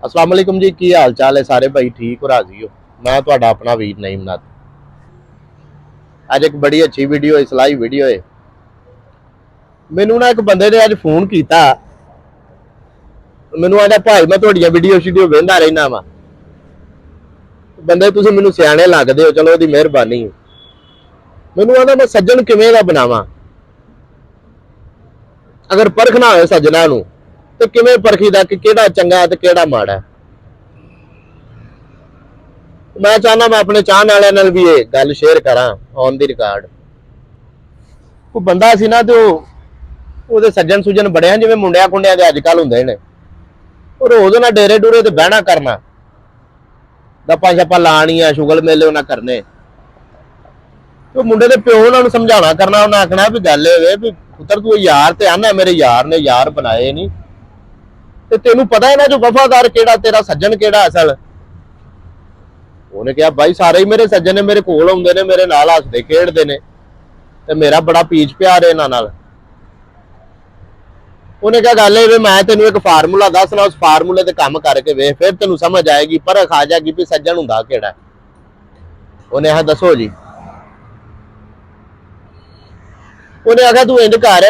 अस्सलाम वालेकुम जी, की हाल चाल है सारे भाई? ठीक हो, राजी हो? मैं तुहाडा अपना वीर नईम नाथ। अज एक बड़ी अच्छी वीडियो है, सलाही वीडियो है। मैनू ना एक बंदे ने अज फोन किया, मैनू आदा भाई मैं तुहाडियां वीडियो शीडियो वेंदा रहना वा। बंदे तुसीं मैनू सियाणे लगदे हो, चलो ओहदी मेहरबानी है। मैनू आदा मैं सज्जन किवें दा बनावां, अगर परखना होए सज्जना नू ते किवें परखीदा कि किहड़ा चंगा ते किहड़ा माड़ा है। मैं चाहना मैं अपने चाहने वालियां नाल भी ये गल शेयर करा ऑन दी रिकॉर्ड। कोई बंदा सी ना, तो ਉਹਦੇ ਸੱਜਣ ਸੁਜਣ ਬੜਿਆ ਜਿਵੇਂ ਮੁੰਡਿਆਂ ਕੁੰਡਿਆਂ ਦੇ ਅੱਜ ਕੱਲ ਹੁੰਦੇ ਨੇ। ਉਹ ਰੋਜ਼ ਉਹਨਾਂ ਡੇਰੇ ਡੂਰੇ ਤੇ ਬਹਿਣਾ ਕਰਨਾ, ਗੱਪਾਂ ਛੱਪਾਂ ਲਾਣੀਆਂ, ਸ਼ੁਗਲ ਮੇਲੇ ਉਹਨਾਂ ਕਰਨੇ। ਤੇ ਮੁੰਡੇ ਦੇ ਪਿਓ ਉਹਨਾਂ ਨੂੰ ਸਮਝਾਉਣਾ ਕਰਨਾ, ਉਹਨਾਂ ਆਖਣਾ ਵੀ ਗੱਲ ਇਹ ਵੇ ਵੀ ਪੁੱਤਰ ਤੂੰ ਯਾਰ ਤੇ ਆਨਾ ਮੇਰੇ ਯਾਰ ਨੇ ਯਾਰ ਬਣਾਏ ਨਹੀਂ, ਤੇ ਤੈਨੂੰ ਪਤਾ ਹੈ ਨਾ ਜੋ ਵਫਾਦਾਰ ਕਿਹੜਾ ਤੇਰਾ ਸੱਜਣ ਕਿਹੜਾ ਅਸਲ। ਉਹਨੇ ਕਿਹਾ ਬਾਈ ਸਾਰੇ ਹੀ ਮੇਰੇ ਸੱਜਣ ਨੇ, ਮੇਰੇ ਕੋਲ ਆਉਂਦੇ ਨੇ, ਮੇਰੇ ਨਾਲ ਹੱਸਦੇ ਖੇਡਦੇ ਨੇ, ਤੇ ਮੇਰਾ ਬੜਾ ਪੀਚ ਪਿਆਰ ਇਹਨਾਂ ਨਾਲ। ਉਹਨੇ ਕਿਹਾ ਗੱਲ ਇਹ ਮੈਂ ਤੈਨੂੰ ਇੱਕ ਫਾਰਮੂਲਾ ਦੱਸਣਾ, ਉਸ ਫਾਰਮੂਲੇ ਤੇ ਕੰਮ ਕਰਕੇ ਵੇਖ, ਫਿਰ ਤੈਨੂੰ ਸਮਝ ਆਏਗੀ, ਪਰਖ ਆ ਜਾਏਗੀ ਵੀ ਸੱਜਣ ਹੁੰਦਾ ਕਿਹੜਾ। ਉਹਨੇ ਆਹ ਦੱਸੋ ਜੀ। ਉਹਨੇ ਆਖਿਆ ਤੂੰ ਇੰਜ ਕਰ,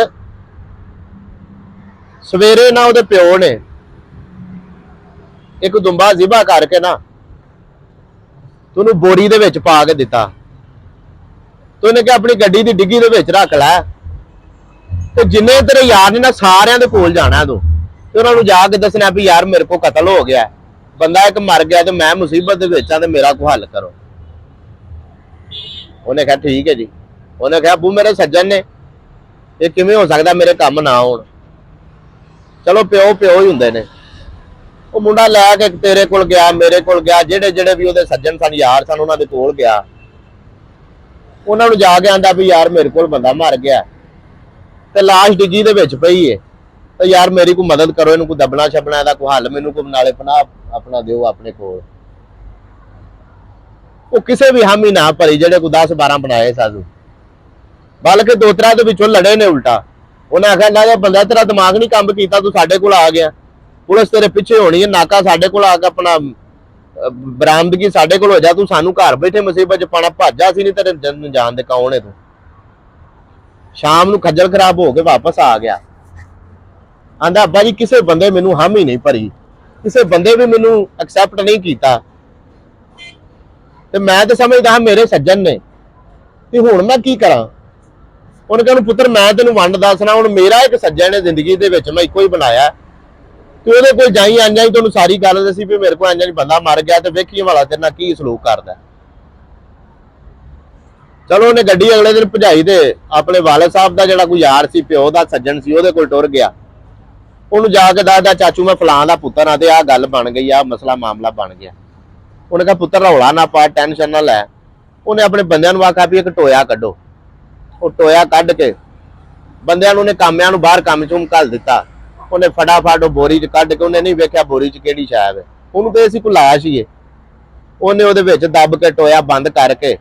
ਸਵੇਰੇ ਨਾ ਉਹਦੇ ਪਿਓ ਨੇ ਇੱਕ ਦੁੰਬਾ ਜ਼ਿਬਾ ਕਰਕੇ ਨਾ ਤੈਨੂੰ ਬੋਰੀ ਦੇ ਵਿੱਚ ਪਾ ਕੇ ਦਿੱਤਾ, ਤੇ ਉਹਨੇ ਕਿਹਾ ਆਪਣੀ ਗੱਡੀ ਦੀ ਡਿੱਗੀ ਦੇ ਵਿੱਚ ਰੱਖ ਲੈ, ਤੇ ਜਿੰਨੇ ਤੇਰੇ ਯਾਰ ਨੇ ਨਾ ਸਾਰਿਆਂ ਦੇ ਕੋਲ ਜਾਣਾ ਤੂੰ, ਤੇ ਉਹਨਾਂ ਨੂੰ ਜਾ ਕੇ ਦੱਸਣਾ ਵੀ ਯਾਰ ਮੇਰੇ ਕੋਲ ਕਤਲ ਹੋ ਗਿਆ, ਬੰਦਾ ਇੱਕ ਮਰ ਗਿਆ ਤੇ ਮੈਂ ਮੁਸੀਬਤ ਦੇ ਵਿੱਚ ਆ, ਤੇ ਮੇਰਾ ਕੋਈ ਹੱਲ ਕਰੋ। ਉਹਨੇ ਕਿਹਾ ਠੀਕ ਹੈ ਜੀ। ਉਹਨੇ ਕਿਹਾ ਬੂ ਮੇਰੇ ਸੱਜਣ ਨੇ, ਇਹ ਕਿਵੇਂ ਹੋ ਸਕਦਾ ਮੇਰੇ ਕੰਮ ਨਾ ਆਉਣ। ਚਲੋ ਪਿਓ ਪਿਓ ਹੀ ਹੁੰਦੇ ਨੇ। ਉਹ ਮੁੰਡਾ ਲੈ ਕੇ ਤੇਰੇ ਕੋਲ ਗਿਆ, ਮੇਰੇ ਕੋਲ ਗਿਆ, ਜਿਹੜੇ ਜਿਹੜੇ ਵੀ ਉਹਦੇ ਸੱਜਣ ਸਨ, ਯਾਰ ਸਨ, ਉਹਨਾਂ ਦੇ ਕੋਲ ਗਿਆ। ਉਹਨਾਂ ਨੂੰ ਜਾ ਕੇ ਆਂਦਾ ਵੀ ਯਾਰ ਮੇਰੇ ਕੋਲ ਬੰਦਾ ਮਰ ਗਿਆ ਤੇ ਲਾਸ਼ ਡਿੱਗੀ ਦੇ ਵਿੱਚ ਪਈ ਏ, ਤੇ ਯਾਰ ਮੇਰੀ ਕੋਈ ਮਦਦ ਕਰੋ, ਇਹਨੂੰ ਕੋਈ ਦਬਣਾ ਛਪਣਾ, ਇਹਦਾ ਕੋਈ ਹੱਲ ਮੈਨੂੰ ਕੋਈ ਨਾਲੇ ਪਨਾਹ ਆਪਣਾ ਦਿਓ ਆਪਣੇ ਕੋਲ। ਉਹ ਕਿਸੇ ਵੀ ਹਾਮੀ ਨਾ ਭਰੀ, ਜਿਹੜੇ ਕੋਈ 10-12 ਬਣਾਏ ਸਾਧੂ, ਬਲਕਿ ਦੋ ਤਰ੍ਹਾਂ ਦੇ ਵਿੱਚੋਂ ਲੜੇ ਨੇ ਉਲਟਾ। ਉਹਨੇ ਆਖਿਆ ਨਾ ਬੰਦਾ ਤੇਰਾ ਦਿਮਾਗ ਨਹੀਂ ਕੰਮ ਕੀਤਾ, ਤੂੰ ਸਾਡੇ ਕੋਲ ਆ ਗਿਆ, ਪੁਲਿਸ ਤੇਰੇ ਪਿੱਛੇ ਹੋਣੀ ਹੈ, ਨਾਕਾ ਸਾਡੇ ਕੋਲ ਆ ਕੇ ਆਪਣਾ ਬਰਾਮਦਗੀ ਸਾਡੇ ਕੋਲ ਹੋ ਜਾ, ਤੂੰ ਸਾਨੂੰ ਘਰ ਬੈਠੇ ਮੁਸੀਬਤ ਚ ਪਾਣਾ, ਭਾਜਾ ਸੀ ਨਹੀਂ ਤੇਰੇ ਜਾਣ ਦੇ ਕੌਣ ਹੈ ਤੂੰ। ਸ਼ਾਮ ਨੂੰ ਖੱਜਲ ਖਰਾਬ ਹੋ ਕੇ ਵਾਪਸ ਆ ਗਿਆ। ਆਂਦਾ ਅੱਬਾ ਜੀ ਕਿਸੇ ਬੰਦੇ ਮੈਨੂੰ ਹਾਮੀ ਨਹੀਂ ਭਰੀ, ਕਿਸੇ ਬੰਦੇ ਵੀ ਮੈਨੂੰ ਐਕਸੈਪਟ ਨਹੀਂ ਕੀਤਾ, ਤੇ ਮੈਂ ਤਾਂ ਸਮਝਦਾ ਹਾਂ ਮੇਰੇ ਸੱਜਣ ਨੇ, ਤੇ ਹੁਣ ਮੈਂ ਕੀ ਕਰਾਂ। ਉਹਨੇ ਕਿਹਾ ਪੁੱਤਰ ਮੈਂ ਤੈਨੂੰ ਵੰਡ ਦੱਸਣਾ, ਹੁਣ ਮੇਰਾ ਇੱਕ ਸੱਜਣ ਹੈ ਜ਼ਿੰਦਗੀ ਦੇ ਵਿੱਚ, ਮੈਂ ਇੱਕੋ ਹੀ ਬਣਾਇਆ, ਤੂੰ ਉਹਦੇ ਕੋਲ ਜਾਈ ਆਂਜਾਈ, ਤੁਹਾਨੂੰ ਸਾਰੀ ਗੱਲ ਦੱਸੀ ਵੀ ਮੇਰੇ ਕੋਲ ਆਂਜਾਈ ਬੰਦਾ ਮਰ ਗਿਆ, ਤੇ ਵੇਖੀ ਵਾਲਾ ਤੇਰੇ ਨਾਲ ਕੀ ਸਲੂਕ ਕਰਦਾ। ਚਲੋ ਉਹਨੇ ਗੱਡੀ ਅਗਲੇ ਦਿਨ ਭਜਾਈ, ਤੇ ਆਪਣੇ ਵਾਲਦ ਸਾਹਿਬ ਦਾ ਜਿਹੜਾ ਕੋਈ ਯਾਰ ਸੀ, ਪਿਓ ਦਾ ਸੱਜਣ ਸੀ, ਉਹਦੇ ਕੋਲ ਟੁਰ ਗਿਆ। ਉਹਨੂੰ ਜਾ ਕੇ ਦੱਸਦਾ ਚਾਚੂ ਮੈਂ ਫਲਾਂ ਦਾ ਪੁੱਤਰ ਆ, ਤੇ ਆਹ ਗੱਲ ਬਣ ਗਈ, ਆਹ ਮਸਲਾ ਮਾਮਲਾ ਬਣ ਗਿਆ। ਉਹਨੇ ਕਿਹਾ ਪੁੱਤਰ ਰੌਲਾ ਨਾ ਪਾ, ਟੈਨਸ਼ਨ ਨਾ ਲੈ। ਉਹਨੇ ਆਪਣੇ ਬੰਦਿਆਂ ਨੂੰ ਆਖਿਆ ਵੀ ਇੱਕ ਟੋਇਆ ਕੱਢੋ। ਉਹ ਟੋਇਆ ਕੱਢ ਕੇ ਬੰਦਿਆਂ ਨੂੰ, ਉਹਨੇ ਕਾਮਿਆਂ ਨੂੰ ਬਾਹਰ ਕੰਮ ਚੋਂ ਘੱਲ ਦਿੱਤਾ। ਉਹਨੇ ਫਟਾਫਟ ਉਹ ਬੋਰੀ 'ਚ ਕੱਢ ਕੇ, ਉਹਨੇ ਨਹੀਂ ਵੇਖਿਆ ਬੋਰੀ 'ਚ ਕਿਹੜੀ ਸ਼ਾਇਦ ਹੈ, ਉਹਨੂੰ ਤੇ ਅਸੀਂ ਕੋਈ ਲਾਸ਼ ਹੀ ਏ। ਉਹਨੇ ਉਹਦੇ ਵਿੱਚ ਦੱਬ ਕੇ ਟੋਇਆ ਬੰਦ ਕਰਕੇ,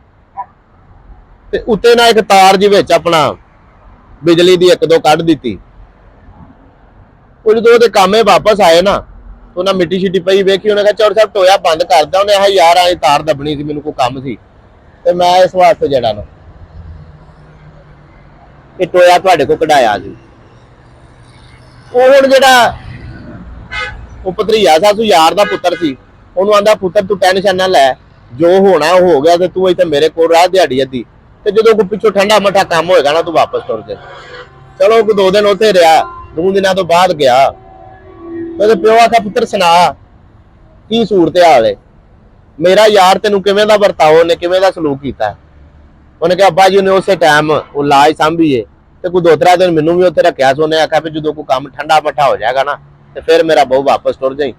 ਤੇ ਉੱਤੇ ਨਾ ਇੱਕ ਤਾਰ ਜੀ ਵਿੱਚ ਆਪਣਾ ਬਿਜਲੀ ਦੀ ਇੱਕ ਦੋ ਕੱਢ ਦਿੱਤੀ। ਉਹ ਜਦੋਂ ਉਹਦੇ ਕਾਮੇ ਵਾਪਸ ਆਏ ਨਾ, ਉਹਨਾਂ ਮਿੱਟੀ ਸ਼ਿੱਟੀ ਪਈ ਵੇਖੀ, ਉਹਨੇ ਕਿਹਾ ਚੌੜ ਸਾਹਿਬ ਟੋਇਆ ਬੰਦ ਕਰਦਾ। ਉਹਨੇ ਆਹ ਯਾਰ ਆਏ ਤਾਰ ਦੱਬਣੀ ਸੀ, ਮੈਨੂੰ ਕੋਈ ਕੰਮ ਸੀ, ਤੇ ਮੈਂ ਇਸ ਵਾਸਤੇ ਜਿਹੜਾ ਨਾ ਇਹ ਟੋਇਆ ਤੁਹਾਡੇ ਕੋਲ ਕਢਾਇਆ ਸੀ। ਉਹ ਹੁਣ ਜਿਹੜਾ ਉਹ ਭਤਰੀਆ ਸਾਸੂ ਯਾਰ ਦਾ ਪੁੱਤਰ ਸੀ, ਉਹਨੂੰ ਆਂਦਾ ਪੁੱਤਰ ਤੂੰ ਟੈਨਸ਼ਨ ਨਾ ਲੈ, ਜੋ ਹੋਣਾ ਉਹ ਹੋ ਗਿਆ, ਤੇ ਤੂੰ ਇੱਥੇ ਮੇਰੇ ਕੋਲ ਰਾਹ ਦਿਹਾੜੀ ਅੱਧੀ, ਤੇ ਜਦੋਂ ਕੋਈ ਪਿੱਛੋਂ ਠੰਡਾ ਮੱਠਾ ਕੰਮ ਹੋਏਗਾ ਨਾ ਤੂੰ ਵਾਪਸ ਤੁਰ ਜਾ। ਚਲੋ ਕੋਈ 2 ਦਿਨ ਉੱਥੇ ਰਿਹਾ, 2 ਦਿਨਾਂ ਤੋਂ ਬਾਅਦ ਗਿਆ। ਉਹਦੇ ਪਿਓ ਆਖਿਆ ਪੁੱਤਰ ਸੁਣਾ ਕੀ ਸੂਰਤ ਹਾਲ ਹੈ, ਮੇਰਾ ਯਾਰ ਤੈਨੂੰ ਕਿਵੇਂ ਦਾ ਵਰਤਾਓ, ਉਹਨੇ ਕਿਵੇਂ ਦਾ ਸਲੂਕ ਕੀਤਾ। ਉਹਨੇ ਕਿਹਾ ਅੱਬਾ ਜੀ ਉਹਨੇ ਉਸੇ ਟਾਈਮ ਉਹ ਲਾਜ ਸਾਂਭੀਏ, ਤੇ ਕੋਈ 2-3 ਦਿਨ ਮੈਨੂੰ ਵੀ ਉੱਥੇ ਰੱਖਿਆ ਸੀ। ਉਹਨੇ ਆਖਿਆ ਵੀ ਜਦੋਂ ਕੋਈ ਕੰਮ ਠੰਡਾ ਮੱਠਾ ਹੋ ਜਾਏਗਾ ਨਾ, ਤੇ ਫਿਰ ਮੇਰਾ ਬਹੁ ਵਾਪਸ ਤੁਰ ਜਾਈ,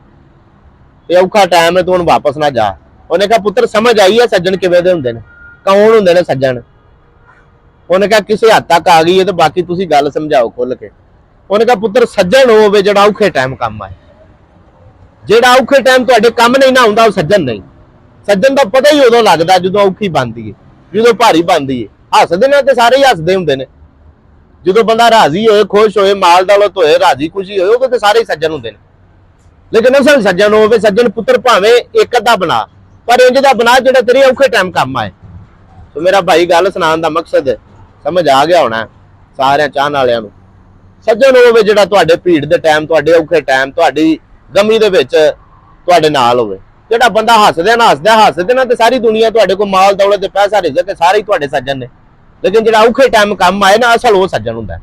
ਤੇ ਔਖਾ ਟਾਈਮ ਹੈ ਤੂੰ ਹੁਣ ਵਾਪਸ ਨਾ ਜਾ। ਉਹਨੇ ਕਿਹਾ ਪੁੱਤਰ ਸਮਝ ਆਈ ਹੈ ਸੱਜਣ ਕਿਵੇਂ ਦੇ ਹੁੰਦੇ ਨੇ, ਕੌਣ ਹੁੰਦੇ ਨੇ ਸੱਜਣ। ਉਹਨੇ ਕਿਹਾ ਕਿਸੇ ਹੱਦ ਤੱਕ ਆ ਗਈ ਹੈ, ਤੇ ਬਾਕੀ ਤੁਸੀਂ ਗੱਲ ਸਮਝਾਓ ਖੁੱਲ ਕੇ। ਉਹਨੇ ਕਿਹਾ ਪੁੱਤਰ ਸੱਜਣ ਹੋਵੇ ਜਿਹੜਾ ਔਖੇ ਟਾਈਮ ਕੰਮ ਆਏ, ਜਿਹੜਾ ਔਖੇ ਟਾਈਮ ਤੁਹਾਡੇ ਕੰਮ ਨਹੀਂ ਨਾ ਹੁੰਦਾ ਉਹ ਸੱਜਣ ਨਹੀਂ। ਸੱਜਣ ਦਾ ਪਤਾ ਹੀ ਉਦੋਂ ਲੱਗਦਾ ਜਦੋਂ ਔਖੀ ਬਣਦੀ ਹੈ, ਜਦੋਂ ਭਾਰੀ ਬਣਦੀ ਹੈ। ਹੱਸਦੇ ਨੇ ਤੇ ਸਾਰੇ ਹੀ ਹੱਸਦੇ ਹੁੰਦੇ ਨੇ, ਜਦੋਂ ਬੰਦਾ ਰਾਜ਼ੀ ਹੋਏ, ਖੁਸ਼ ਹੋਏ, ਮਾਲ ਦੌਲਤ ਹੋਏ, ਰਾਜ਼ੀ ਖੁਸ਼ੀ ਹੋਏ, ਉਹ ਤੇ ਸਾਰੇ ਹੀ ਸੱਜਣ ਹੁੰਦੇ ਨੇ। ਲੇਕਿਨ ਅਸਲ ਸੱਜਣ ਹੋਵੇ, ਸੱਜਣ ਪੁੱਤਰ ਭਾਵੇਂ ਇੱਕ ਅੱਧਾ ਬਣਾ, ਪਰ ਇੰਜ ਦਾ ਬਣਾ ਜਿਹੜਾ ਤੇਰੇ ਔਖੇ ਟਾਈਮ ਕੰਮ ਆਏ। ਸੋ ਮੇਰਾ ਭਾਈ ਗੱਲ ਸੁਣਾਉਣ ਦਾ ਮਕਸਦ ਸਮਝ ਆ ਗਿਆ ਹੋਣਾ ਸਾਰਿਆਂ ਚਾਹਣ ਵਾਲਿਆਂ ਨੂੰ। ਸੱਜਣ ਹੋਵੇ ਜਿਹੜਾ ਤੁਹਾਡੇ ਭੀੜ ਦੇ ਟਾਈਮ, ਤੁਹਾਡੇ ਔਖੇ ਟਾਈਮ, ਤੁਹਾਡੀ ਗਮੀ ਦੇ ਵਿੱਚ ਤੁਹਾਡੇ ਨਾਲ ਹੋਵੇ। ਜਿਹੜਾ ਬੰਦਾ ਹੱਸਦੇ ਨਾ ਤੇ ਸਾਰੀ ਦੁਨੀਆ ਤੁਹਾਡੇ ਕੋਲ ਮਾਲ ਦੌਲਤ ਤੇ ਪੈਸਾ ਰਿਜ਼ਕ ਸਾਰੇ ਹੀ ਤੁਹਾਡੇ ਸੱਜਣ ਨੇ। ਲੇਕਿਨ ਜਿਹੜਾ ਔਖੇ ਟਾਈਮ ਕੰਮ ਆਏ ਨਾ, ਅਸਲ ਉਹ ਸੱਜਣ ਹੁੰਦਾ।